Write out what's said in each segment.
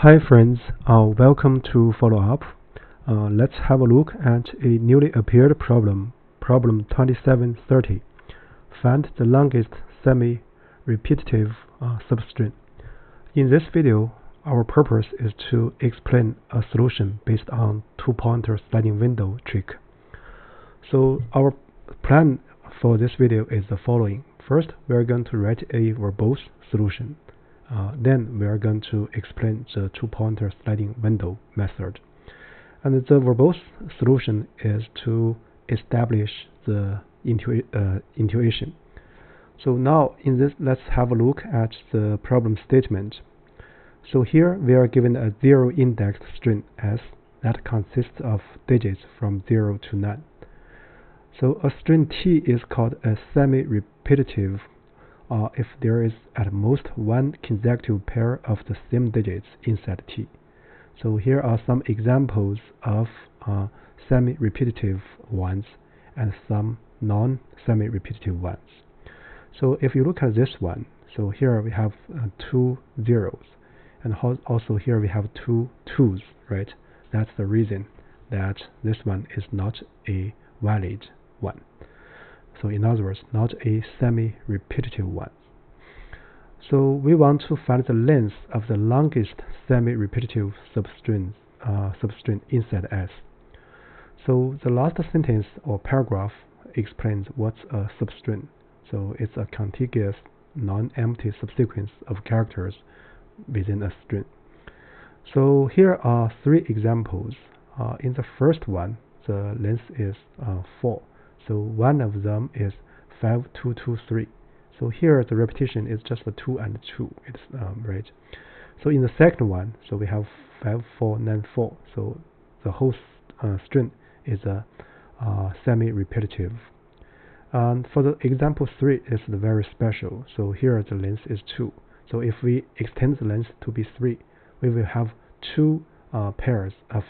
Hi friends, welcome to follow up. Let's have a look at a newly appeared problem 2730. Find the longest semi-repetitive substring. In this video, our purpose is to explain a solution based on two-pointer sliding window trick. So our plan for this video is the following. First, we are going to write a verbose solution. Then we are going to explain the two-pointer sliding window method. And the verbose solution is to establish the intuition. So now in this, let's have a look at the problem statement. So here we are given a zero-indexed string S that consists of digits from 0 to 9. So a string T is called a semi-repetitive if there is at most one consecutive pair of the same digits inside T. So here are some examples of semi-repetitive ones and some non-semi-repetitive ones. So if you look at this one, so here we have two zeros, and also here we have two twos, right? That's the reason that this one is not a valid one. So in other words, not a semi-repetitive one. So we want to find the length of the longest semi-repetitive substring inside S. So the last sentence or paragraph explains what's a substring. So it's a contiguous, non-empty subsequence of characters within a string. So here are three examples. In the first one, the length is 4. So one of them is 5223. So here the repetition is just the 2 and 2. It's right. So in the second one, so we have 5494. So the whole string is a semi-repetitive. And for the example 3 is very special. So here the length is 2. So if we extend the length to be 3, we will have two pairs of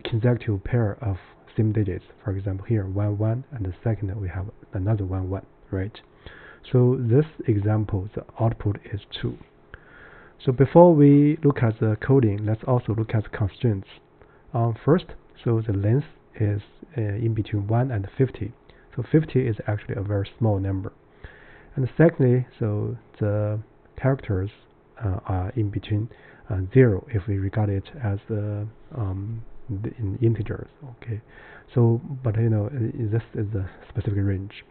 consecutive pair of same digits. For example, here 1 1, and the second we have another 1 1, right? So this example, the output is 2. So before we look at the coding, let's also look at constraints. First, so the length is in between 1 and 50. So 50 is actually a very small number. And secondly, so the characters are in between 0 if we regard it as in integers. Okay, so but this is the specific range.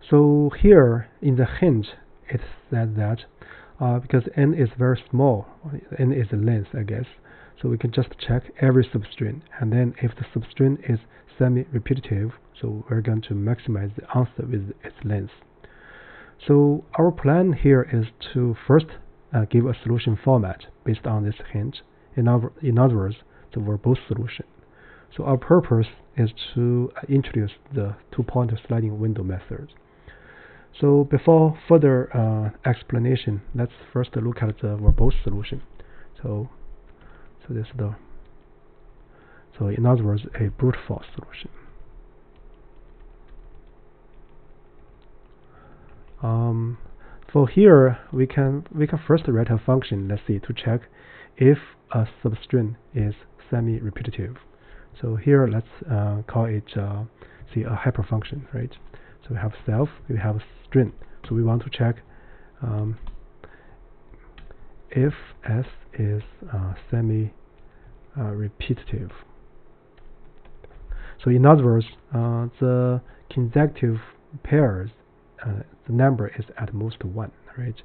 So here in the hint it said that because n is very small, n is the length, I guess, so we can just check every substring, and then if the substring is semi-repetitive, so we're going to maximize the answer with its length. So our plan here is to first give a solution format based on this hint. In other words, the verbose solution. So our purpose is to introduce the two-pointer sliding window method. So before further explanation, let's first look at the verbose solution. So this is the, so in other words, a brute force solution. For here, we can first write a function, let's see, to check if a substring is semi-repetitive. So here let's call it a hyperfunction, right? So we have self, we have string. So we want to check if S is semi-repetitive. So in other words, the consecutive pairs, the number is at most 1, right?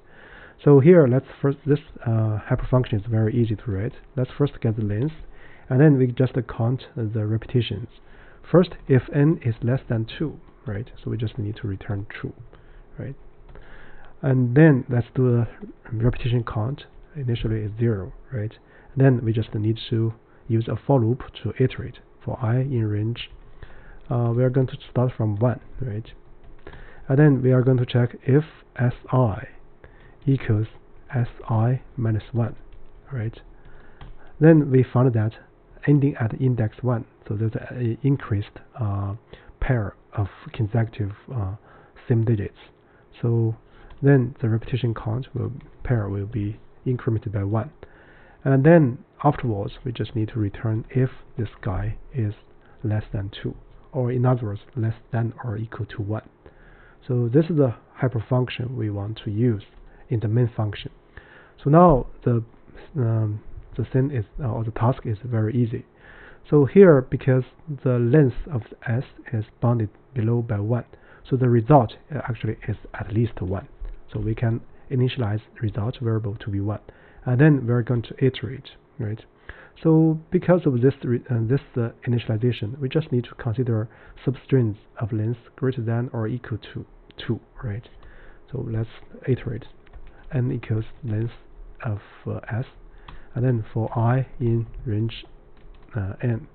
So here, let's first, this hyperfunction is very easy to write. Let's first get the length, and then we just count the repetitions. First, if n is less than 2, right? So we just need to return true, right? And then let's do a repetition count. Initially it's 0, right? And then we just need to use a for loop to iterate. For I in range, we are going to start from 1, right? And then we are going to check if Si equals Si minus 1, right? Then we found that ending at index 1, so there's an increased pair of consecutive same digits. So then the repetition count pair will be incremented by 1. And then afterwards, we just need to return if this guy is less than 2, or in other words, less than or equal to 1. So this is the hyperfunction we want to use in the main function. So now the thing is, or the task is very easy. So here, because the length of S is bounded below by 1, so the result actually is at least 1. So we can initialize result variable to be 1, and then we're going to iterate, right? So because of this initialization, we just need to consider substrings of length greater than or equal to 2, right? So let's iterate n equals length of S, and then for I in range n,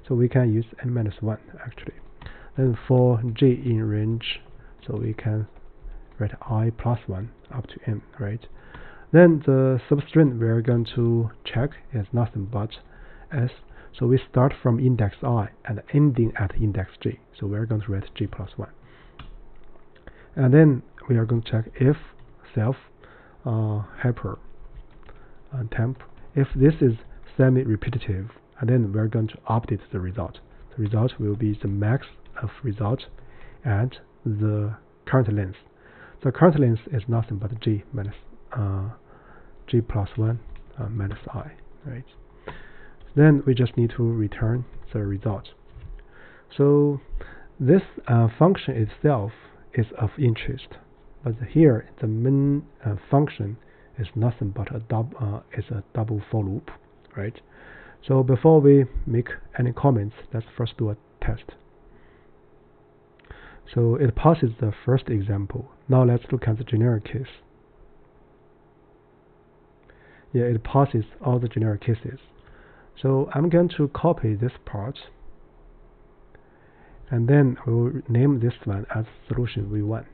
so we can use n minus 1 actually. Then for j in range, so we can write I plus 1 up to n, right? Then the substring we're going to check is nothing but S. So we start from index I and ending at index j. So we're going to write j plus 1. And then we are going to check if self hyper temp, if this is semi-repetitive, and then we're going to update the result. The result will be the max of result and the current length. The current length is nothing but j minus j plus 1 minus I, right? Then we just need to return the result. So this function itself is of interest, but here the main function is nothing but a double for loop, right? So before we make any comments, let's first do a test. So it passes the first example. Now let's look at the generic case. Yeah, it passes all the generic cases. So I'm going to copy this part, and then I will name this one as solution V1.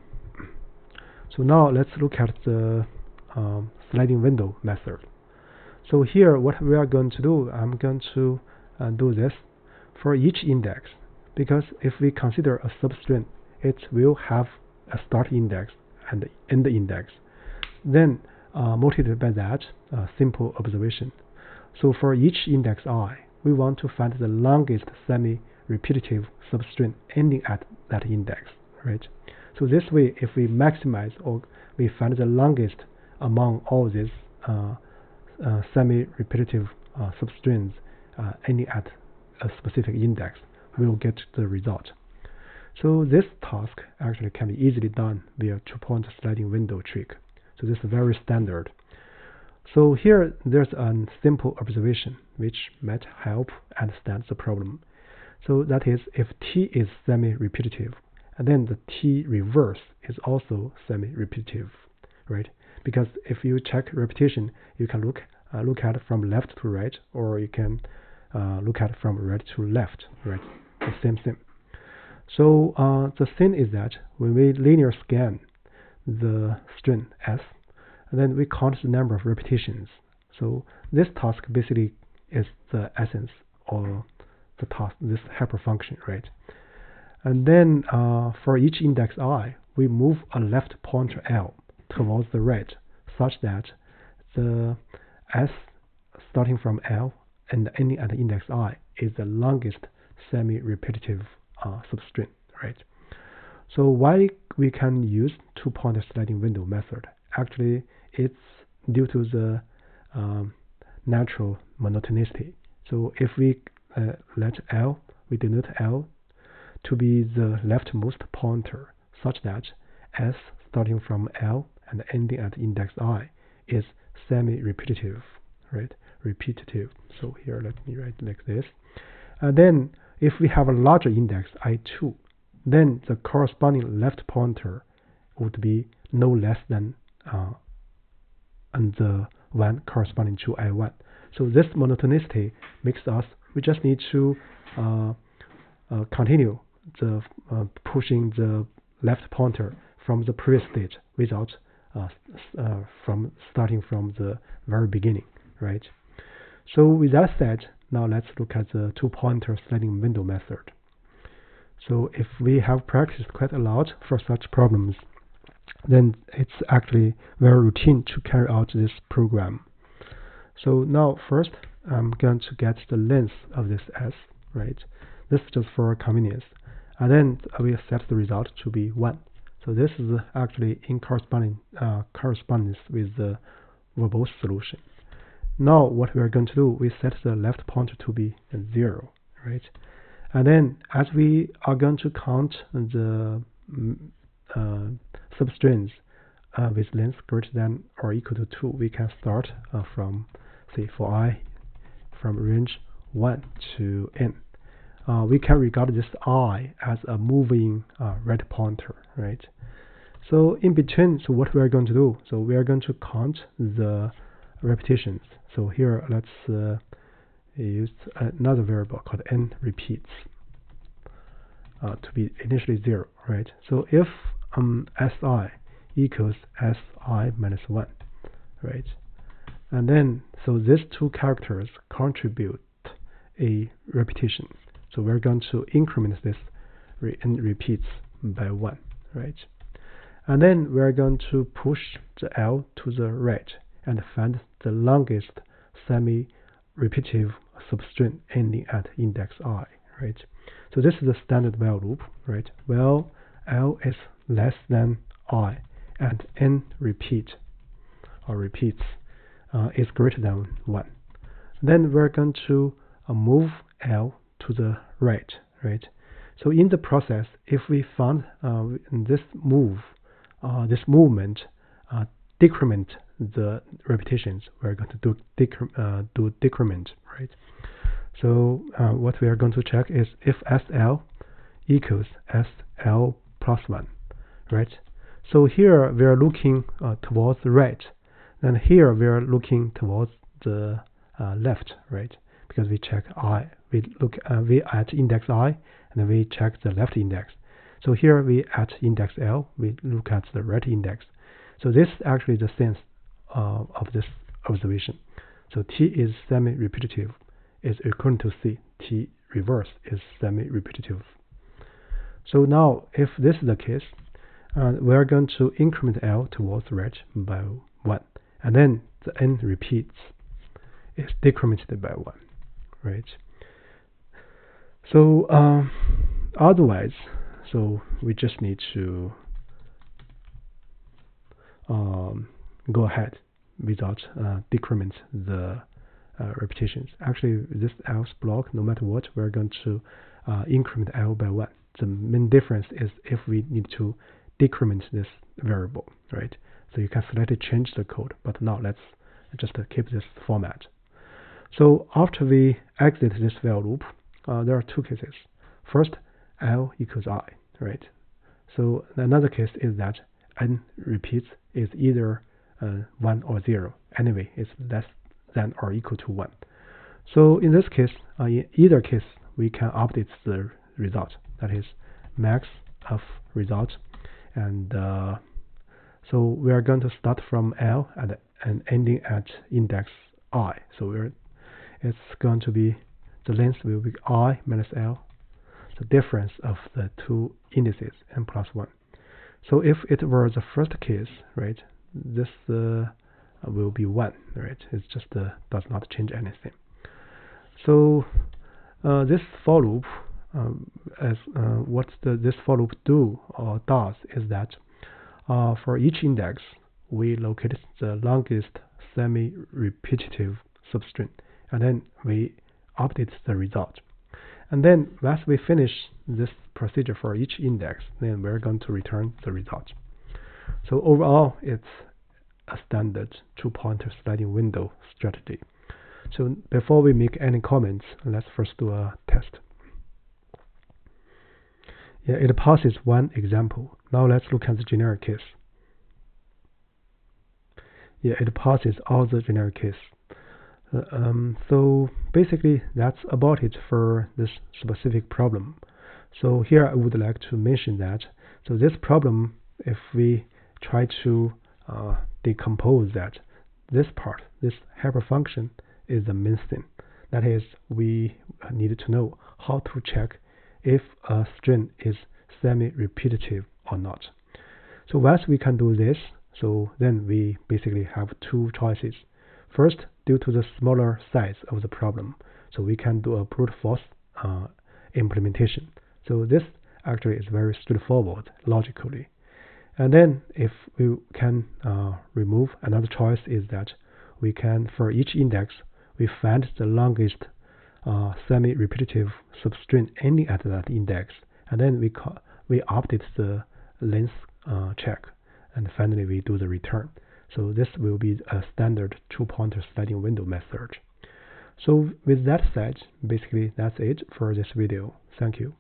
So now let's look at the sliding window method. So here what we are going to do, I'm going to do this for each index, because if we consider a substring, it will have a start index and end index. Then motivated by that simple observation. So for each index I, we want to find the longest semi-repetitive substring ending at that index, right? So this way, if we maximize or we find the longest among all these semi-repetitive substrings ending at a specific index, we will get the result. So this task actually can be easily done via two-point sliding window trick. So this is very standard. So here there's a simple observation which might help understand the problem. So that is, if T is semi-repetitive, and then the T reverse is also semi-repetitive, right? Because if you check repetition, you can look at it from left to right, or you can look at it from right to left, right? The same thing. So the thing is that when we linear scan the string S, and then we count the number of repetitions. So this task basically is the essence or the task, this hyperfunction, right? And then for each index I, we move a left pointer L towards the right, such that the S starting from L and ending at index I is the longest semi-repetitive substring, right? So why we can use two-point sliding window method? Actually, it's due to the natural monotonicity. So if we let L, we denote L to be the leftmost pointer, such that S starting from L and ending at index I is semi-repetitive, right? Repetitive. So here, let me write like this. And then if we have a larger index I2, then the corresponding left pointer would be no less than and the one corresponding to I1. So this monotonicity makes us, we just need to continue the pushing the left pointer from the previous state without from starting from the very beginning, right? So with that said, now let's look at the two-pointer sliding window method. So if we have practiced quite a lot for such problems, then it's actually very routine to carry out this program. So now first I'm going to get the length of this s, right? This is just for convenience. And then I will set the result to be 1. So this is actually in correspondence with the verbose solution. Now what we are going to do, we set the left pointer to be 0, right? And then as we are going to count the substrings with length greater than or equal to 2, we can start from, say, for I, from range 1 to n. We can regard this I as a moving right pointer, right? So in between, so what we are going to do, so we are going to count the repetitions. So here let's use another variable called n repeats to be initially 0, right? So if si equals si minus 1, right? And then, so these two characters contribute a repetition. So we're going to increment this n repeats by 1, right? And then we're going to push the L to the right and find the longest semi-repetitive substring ending at index I, right? So this is the standard while loop, right? While L is less than I and n repeats is greater than 1. Then we're going to move L to the right, right? So in the process, if we found this movement decrement the repetitions, we're going to do decrement, right? So what we are going to check is if SL equals SL plus 1, right? So here we are looking towards the right, and here we are looking towards the left, right? Because we check I, we at index I, and then we check the left index. So here we at index L, we look at the right index. So this is actually the sense of this observation. So T is semi-repetitive is equivalent to C. T reverse is semi-repetitive. So now, if this is the case, we are going to increment L towards the right by 1, and then the n repeats is decremented by 1, right? So otherwise, so we just need to go ahead without decrement the repetitions. Actually, this else block, no matter what, we're going to increment L by 1. The main difference is if we need to decrement this variable, right? So you can slightly change the code, but now let's just keep this format. So after we exit this while loop, there are two cases. First, L equals I, right? So another case is that n repeats is either 1 or 0. Anyway, it's less than or equal to 1. So in this case, in either case, we can update the result. That is max of result. And so we are going to start from L and ending at index I. So it's going to be, the length will be I minus L, the difference of the two indices, n plus 1. So if it were the first case, right, this will be 1, right? It just does not change anything. So this for loop, what this for loop does is that for each index, we locate the longest semi-repetitive substring, and then we update the result. And then once we finish this procedure for each index, then we're going to return the result. So overall, it's a standard two-pointer sliding window strategy. So before we make any comments, let's first do a test. Yeah, it passes one example. Now let's look at the generic case. Yeah, it passes all the generic case. So basically, that's about it for this specific problem. So here I would like to mention that, so this problem, if we try to decompose that, this part, this hyperfunction, is the main thing. That is, we need to know how to check if a string is semi-repetitive or not. So once we can do this, so then we basically have two choices. First, due to the smaller size of the problem, so we can do a brute force implementation. So this actually is very straightforward logically. And then if we can remove, another choice is that we can, for each index, we find the longest semi-repetitive substring ending at that index, and then we update the length check, and finally we do the return. So this will be a standard two-pointer sliding window method. So with that said, basically that's it for this video. Thank you.